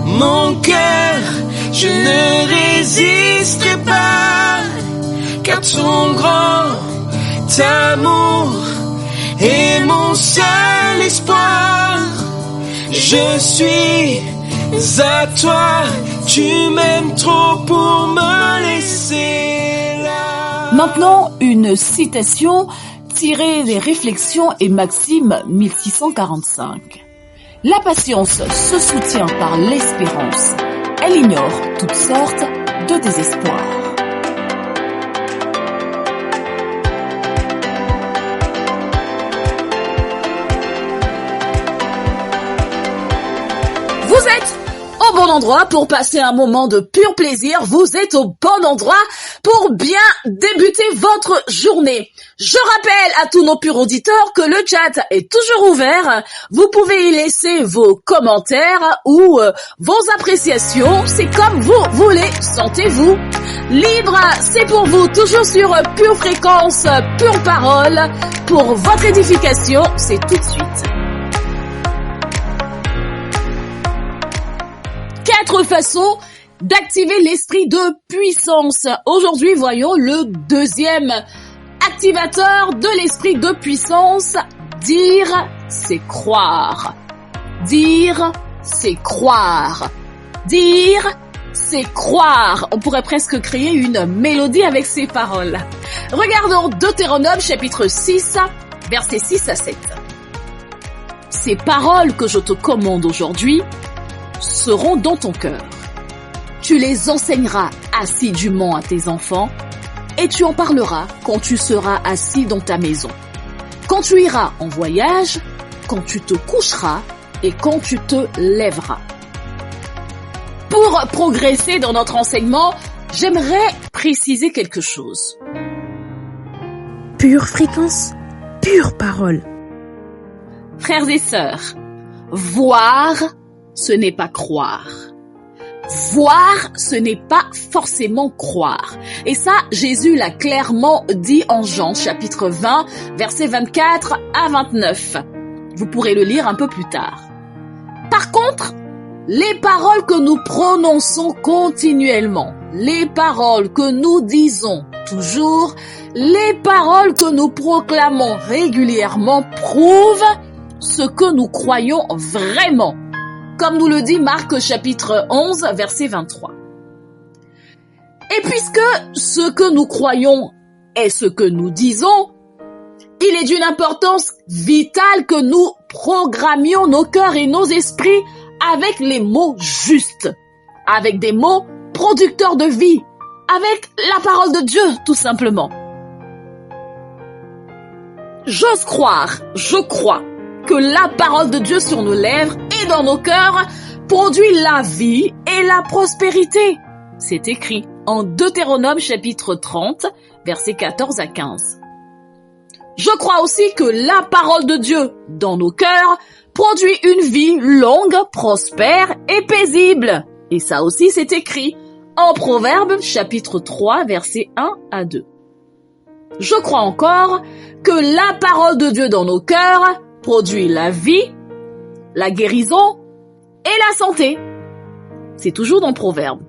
mon cœur, je ne résisterai pas, car ton grand amour est mon seul espoir. Je suis à toi, tu m'aimes trop pour me laisser là. Maintenant, une citation tiré des Réflexions et Maximes 1645. La patience se soutient par l'espérance. Elle ignore toutes sortes de désespoir. Vous êtes au bon endroit pour passer un moment de pur plaisir. Vous êtes au bon endroit pour bien débuter votre journée. Je rappelle à tous nos purs auditeurs que le chat est toujours ouvert. Vous pouvez y laisser vos commentaires ou vos appréciations. C'est comme vous voulez. Sentez-vous libre. C'est pour vous, toujours sur Pure Fréquence, Pure Parole. Pour votre édification, c'est tout de suite. 4 façons d'activer l'esprit de puissance. Aujourd'hui, voyons le deuxième activateur de l'esprit de puissance. Dire, c'est croire. Dire, c'est croire. Dire, c'est croire. On pourrait presque créer une mélodie avec ces paroles. Regardons Deutéronome chapitre 6, versets 6 à 7. Ces paroles que je te commande aujourd'hui seront dans ton cœur. Tu les enseigneras assidûment à tes enfants et tu en parleras quand tu seras assis dans ta maison, quand tu iras en voyage, quand tu te coucheras et quand tu te lèveras. Pour progresser dans notre enseignement, j'aimerais préciser quelque chose. Pure fréquence, pure parole. Frères et sœurs, voir, ce n'est pas croire. Voir, ce n'est pas forcément croire. Et ça, Jésus l'a clairement dit en Jean, chapitre 20, versets 24 à 29. Vous pourrez le lire un peu plus tard. Par contre, les paroles que nous prononçons continuellement, les paroles que nous disons toujours, les paroles que nous proclamons régulièrement prouvent ce que nous croyons vraiment. Comme nous le dit Marc chapitre 11, verset 23. Et puisque ce que nous croyons est ce que nous disons, il est d'une importance vitale que nous programmions nos cœurs et nos esprits avec les mots justes, avec des mots producteurs de vie, avec la parole de Dieu, tout simplement. J'ose croire, je crois, que la parole de Dieu sur nos lèvres et dans nos cœurs produit la vie et la prospérité. C'est écrit en Deutéronome chapitre 30, versets 14 à 15. Je crois aussi que la parole de Dieu dans nos cœurs produit une vie longue, prospère et paisible. Et ça aussi c'est écrit en Proverbes chapitre 3, versets 1 à 2. Je crois encore que la parole de Dieu dans nos cœurs produit la vie, la guérison et la santé. C'est toujours dans Proverbes.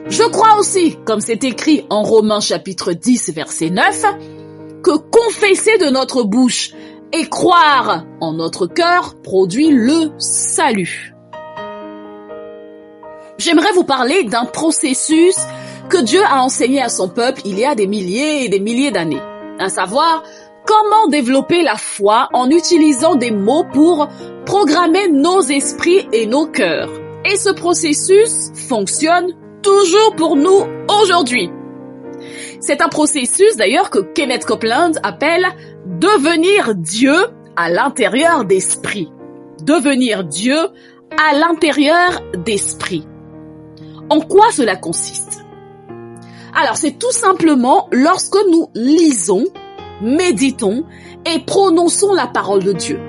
Je crois aussi, comme c'est écrit en Romains chapitre 10, verset 9, que confesser de notre bouche et croire en notre cœur produit le salut. J'aimerais vous parler d'un processus que Dieu a enseigné à son peuple il y a des milliers et des milliers d'années, à savoir comment développer la foi en utilisant des mots pour programmer nos esprits et nos cœurs. Et ce processus fonctionne toujours pour nous aujourd'hui. C'est un processus d'ailleurs que Kenneth Copeland appelle « devenir Dieu à l'intérieur d'esprit ». Devenir Dieu à l'intérieur d'esprit. En quoi cela consiste? Alors c'est tout simplement lorsque nous lisons, méditons et prononçons la parole de Dieu.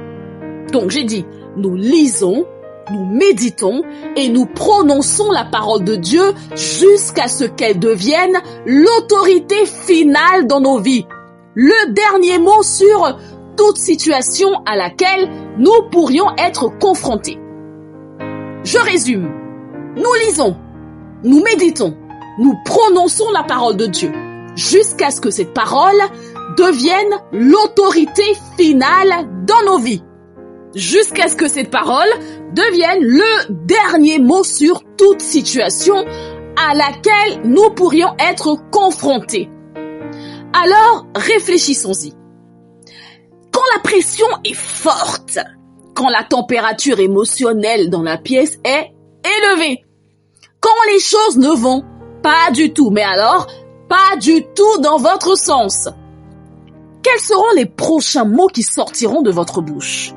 Donc j'ai dit, nous lisons, nous méditons et nous prononçons la parole de Dieu jusqu'à ce qu'elle devienne l'autorité finale dans nos vies. Le dernier mot sur toute situation à laquelle nous pourrions être confrontés. Je résume. Nous lisons, nous méditons, nous prononçons la parole de Dieu jusqu'à ce que cette parole devienne l'autorité finale dans nos vies. Jusqu'à ce que cette parole devienne le dernier mot sur toute situation à laquelle nous pourrions être confrontés. Alors, réfléchissons-y. Quand la pression est forte, quand la température émotionnelle dans la pièce est élevée, quand les choses ne vont pas du tout, mais alors pas du tout dans votre sens, quels seront les prochains mots qui sortiront de votre bouche?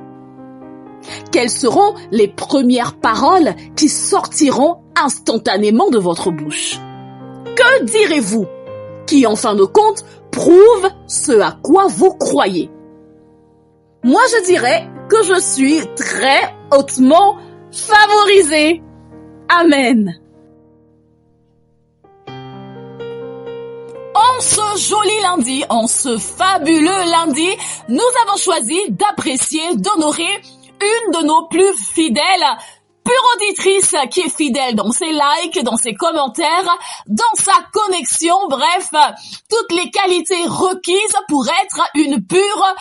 Quelles seront les premières paroles qui sortiront instantanément de votre bouche? Que direz-vous? Qui, en fin de compte, prouve ce à quoi vous croyez. Moi, je dirais que je suis très hautement favorisée. Amen. En ce joli lundi, en ce fabuleux lundi, nous avons choisi d'apprécier, d'honorer une de nos plus fidèles pure auditrice qui est fidèle dans ses likes, dans ses commentaires, dans sa connexion, bref, toutes les qualités requises pour être une pure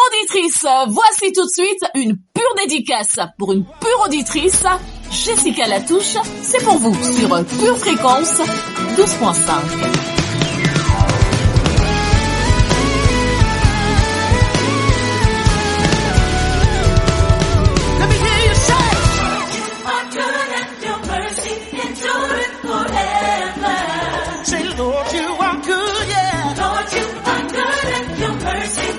auditrice. Voici tout de suite une pure dédicace pour une pure auditrice, Jessica Latouche, c'est pour vous sur Pure Fréquence 12.5. Generation to generation.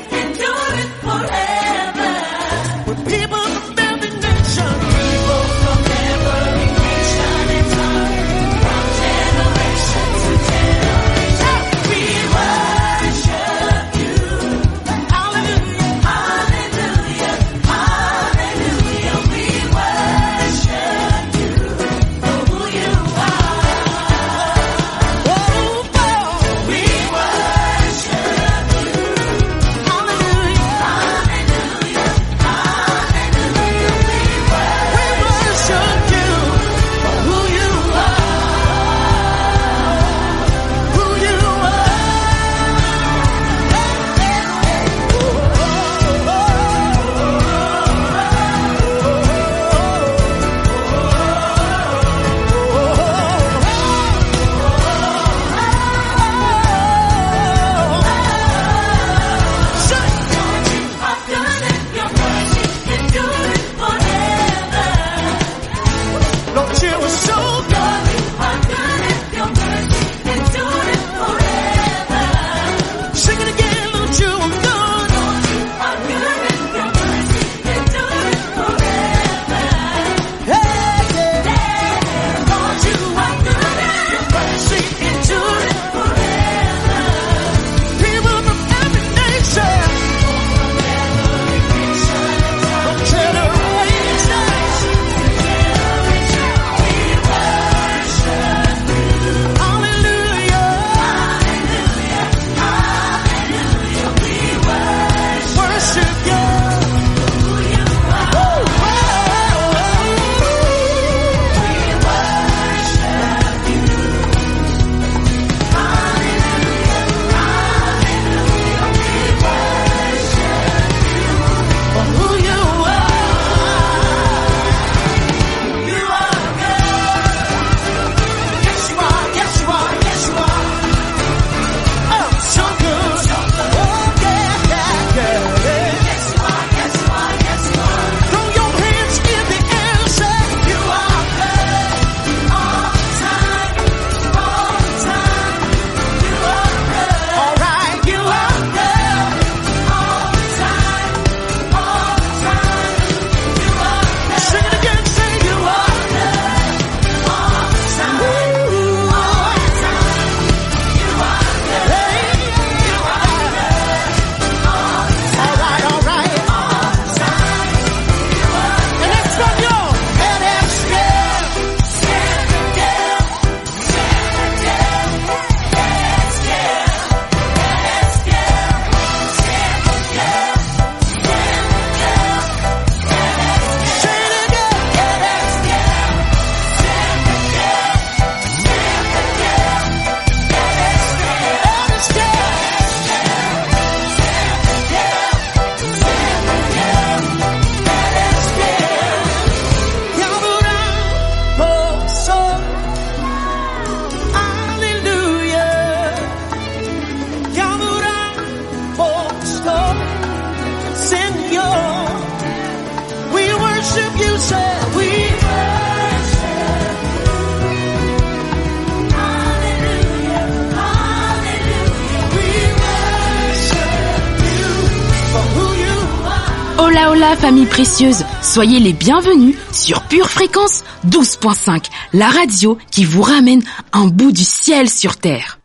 Hola hola famille précieuse, soyez les bienvenus sur Pure Fréquence 12.5, la radio qui vous ramène un bout du ciel sur terre.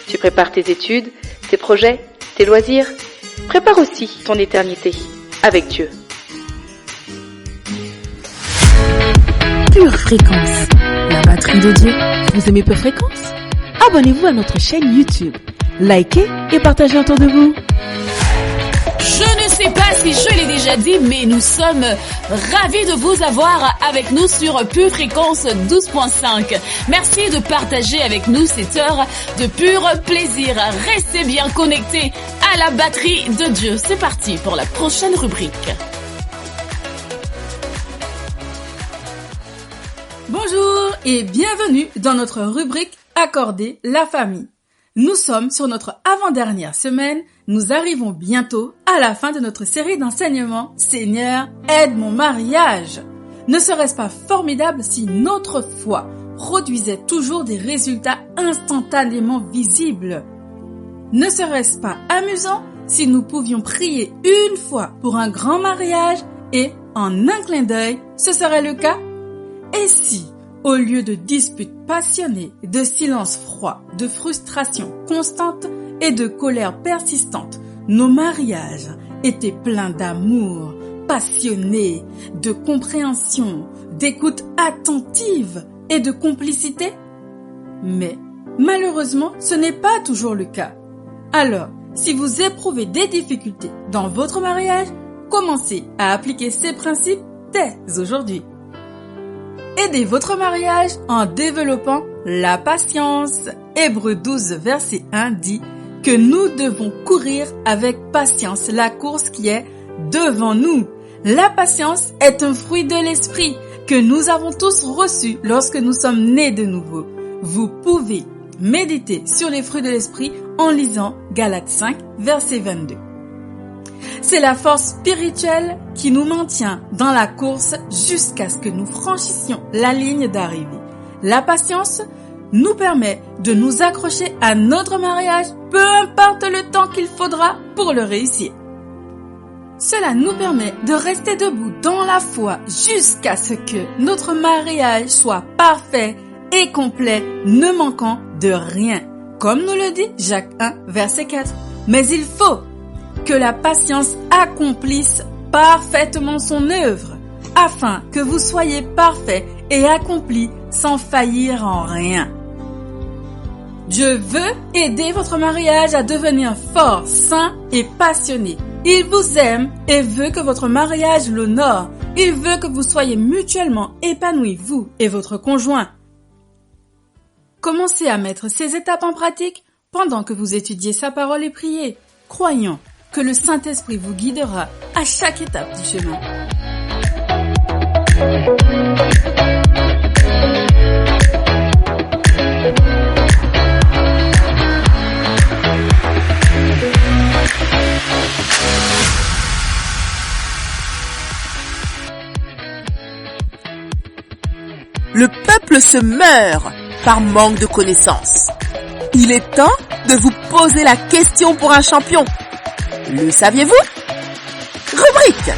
Tu prépares tes études, tes projets, tes loisirs. Prépare aussi ton éternité avec Dieu. Pure Fréquence, la batterie de Dieu. Vous aimez Pure Fréquence? Abonnez-vous à notre chaîne YouTube, likez et partagez autour de vous. Je ne sais pas si je l'ai déjà dit, mais nous sommes ravis de vous avoir avec nous sur Pure Fréquence 12.5. Merci de partager avec nous cette heure de pur plaisir. Restez bien connectés à la batterie de Dieu. C'est parti pour la prochaine rubrique. Bonjour et bienvenue dans notre rubrique Accorder la famille. Nous sommes sur notre avant-dernière semaine. Nous arrivons bientôt à la fin de notre série d'enseignements. Seigneur, aide mon mariage. Ne serait-ce pas formidable si notre foi produisait toujours des résultats instantanément visibles? Ne serait-ce pas amusant si nous pouvions prier une fois pour un grand mariage et, en un clin d'œil, ce serait le cas? Et si, au lieu de disputes passionnées, de silence froid, de frustration constante et de colère persistante, nos mariages étaient pleins d'amour, passionnés, de compréhension, d'écoute attentive et de complicité? Mais, malheureusement, ce n'est pas toujours le cas. Alors, si vous éprouvez des difficultés dans votre mariage, commencez à appliquer ces principes dès aujourd'hui. Aidez votre mariage en développant la patience. Hébreux 12, verset 1 dit que nous devons courir avec patience la course qui est devant nous. La patience est un fruit de l'esprit que nous avons tous reçu lorsque nous sommes nés de nouveau. Vous pouvez méditer sur les fruits de l'esprit en lisant Galates 5, verset 22. C'est la force spirituelle qui nous maintient dans la course jusqu'à ce que nous franchissions la ligne d'arrivée. La patience nous permet de nous accrocher à notre mariage, peu importe le temps qu'il faudra pour le réussir. Cela nous permet de rester debout dans la foi jusqu'à ce que notre mariage soit parfait et complet, ne manquant de rien. Comme nous le dit Jacques 1, verset 4. Mais il faut que la patience accomplisse parfaitement son œuvre, afin que vous soyez parfaits et accomplis sans faillir en rien. Dieu veut aider votre mariage à devenir fort, sain et passionné. Il vous aime et veut que votre mariage l'honore. Il veut que vous soyez mutuellement épanouis, vous et votre conjoint. Commencez à mettre ces étapes en pratique pendant que vous étudiez sa parole et priez, croyant que le Saint-Esprit vous guidera à chaque étape du chemin. Le peuple se meurt par manque de connaissances. Il est temps de vous poser la question pour un champion. Le saviez-vous? Rubrique.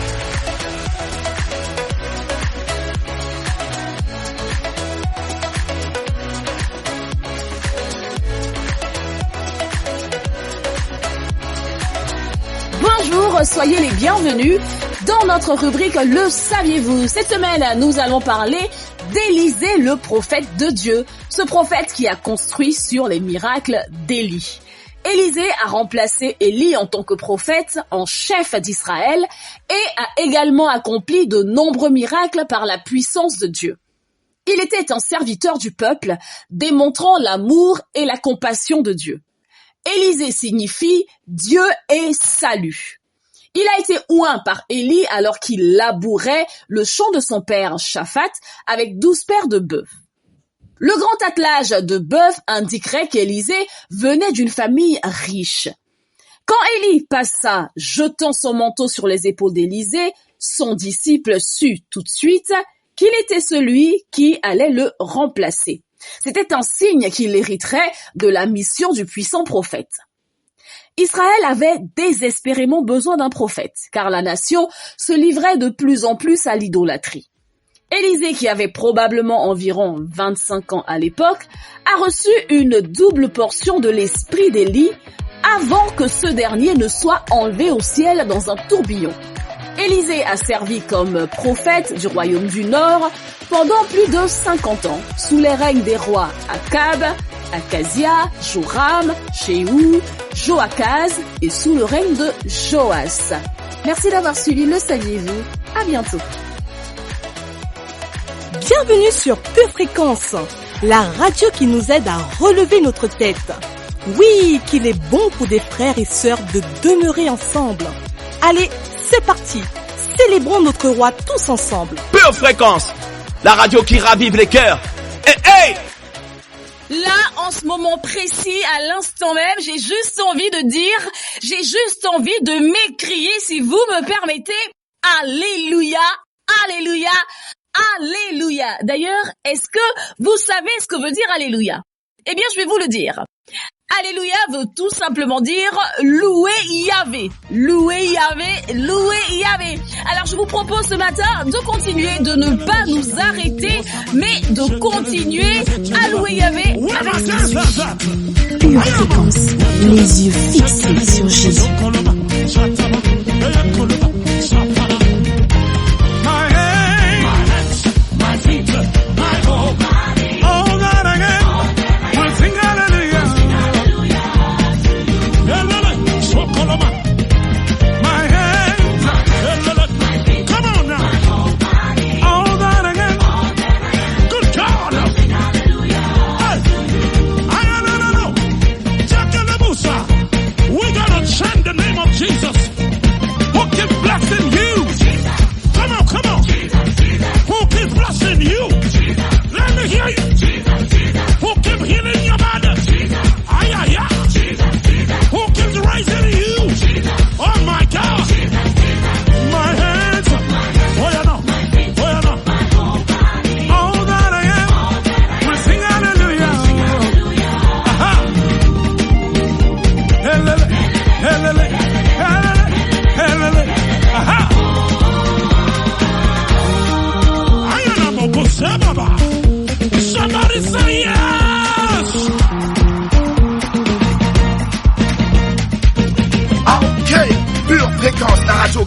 Bonjour, soyez les bienvenus dans notre rubrique Le saviez-vous? Cette semaine, nous allons parler d'Élisée, le prophète de Dieu, ce prophète qui a construit sur les miracles d'Élie. Élisée a remplacé Élie en tant que prophète en chef d'Israël et a également accompli de nombreux miracles par la puissance de Dieu. Il était un serviteur du peuple, démontrant l'amour et la compassion de Dieu. Élisée signifie Dieu est salut. Il a été oint par Élie alors qu'il labourait le champ de son père Shaphat avec 12 paires de bœufs. Le grand attelage de bœufs indiquerait qu'Élisée venait d'une famille riche. Quand Élie passa, jetant son manteau sur les épaules d'Élisée, son disciple sut tout de suite qu'il était celui qui allait le remplacer. C'était un signe qu'il hériterait de la mission du puissant prophète. Israël avait désespérément besoin d'un prophète, car la nation se livrait de plus en plus à l'idolâtrie. Élisée, qui avait probablement environ 25 ans à l'époque, a reçu une double portion de l'esprit d'Élie avant que ce dernier ne soit enlevé au ciel dans un tourbillon. Élisée a servi comme prophète du royaume du Nord pendant plus de 50 ans, sous les règnes des rois Akab, Akazia, Joram, Jéhu, Joachaz et sous le règne de Joas. Merci d'avoir suivi Le Saviez-vous. À bientôt. Bienvenue sur Pure Fréquence, la radio qui nous aide à relever notre tête. Oui, qu'il est bon pour des frères et sœurs de demeurer ensemble. Allez, c'est parti. Célébrons notre roi tous ensemble. Pure Fréquence, la radio qui ravive les cœurs. Hey! Là, en ce moment précis, à l'instant même, j'ai juste envie de m'écrier, si vous me permettez. Alléluia, Alléluia, Alléluia. D'ailleurs, est-ce que vous savez ce que veut dire Alléluia? Eh bien, je vais vous le dire. Alléluia veut tout simplement dire louer Yahvé. Louer Yahvé, louer Yahvé. Alors je vous propose ce matin de continuer, de ne pas nous arrêter, mais de continuer à louer Yahvé avec Pure Fréquence, les yeux fixés sur Jésus.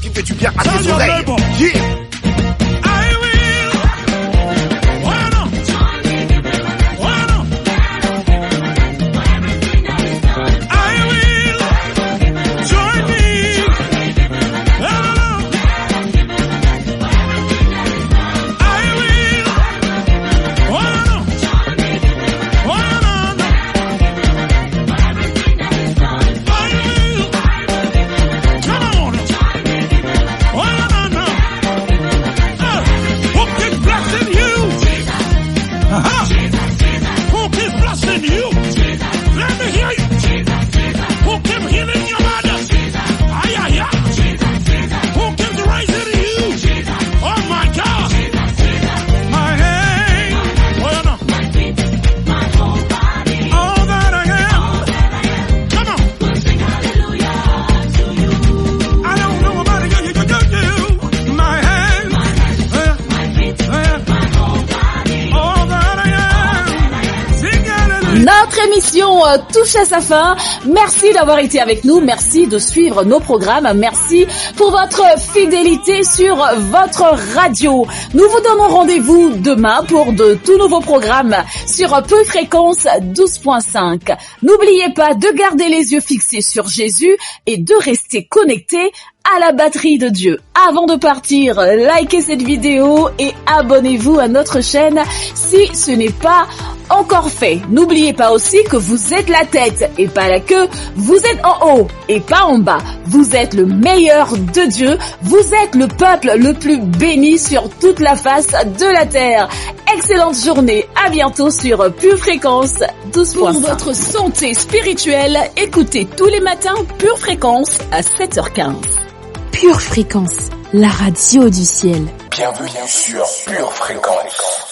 Qui fait du bien à tes oreilles. Yeah. Notre émission touche à sa fin. Merci d'avoir été avec nous. Merci de suivre nos programmes. Merci pour votre fidélité sur votre radio. Nous vous donnons rendez-vous demain pour de tout nouveaux programmes sur Pure Fréquence 12.5. N'oubliez pas de garder les yeux fixés sur Jésus et de rester connectés à la batterie de Dieu. Avant de partir, likez cette vidéo et abonnez-vous à notre chaîne si ce n'est pas encore fait. N'oubliez pas aussi que vous êtes la tête et pas la queue. Vous êtes en haut et pas en bas. Vous êtes le meilleur de Dieu. Vous êtes le peuple le plus béni sur toute la face de la terre. Excellente journée. À bientôt sur Pure Fréquence 12.5. Pour votre santé spirituelle, écoutez tous les matins Pure Fréquence à 7h15. Pure Fréquence, la radio du ciel. Bienvenue sur Pure Fréquence.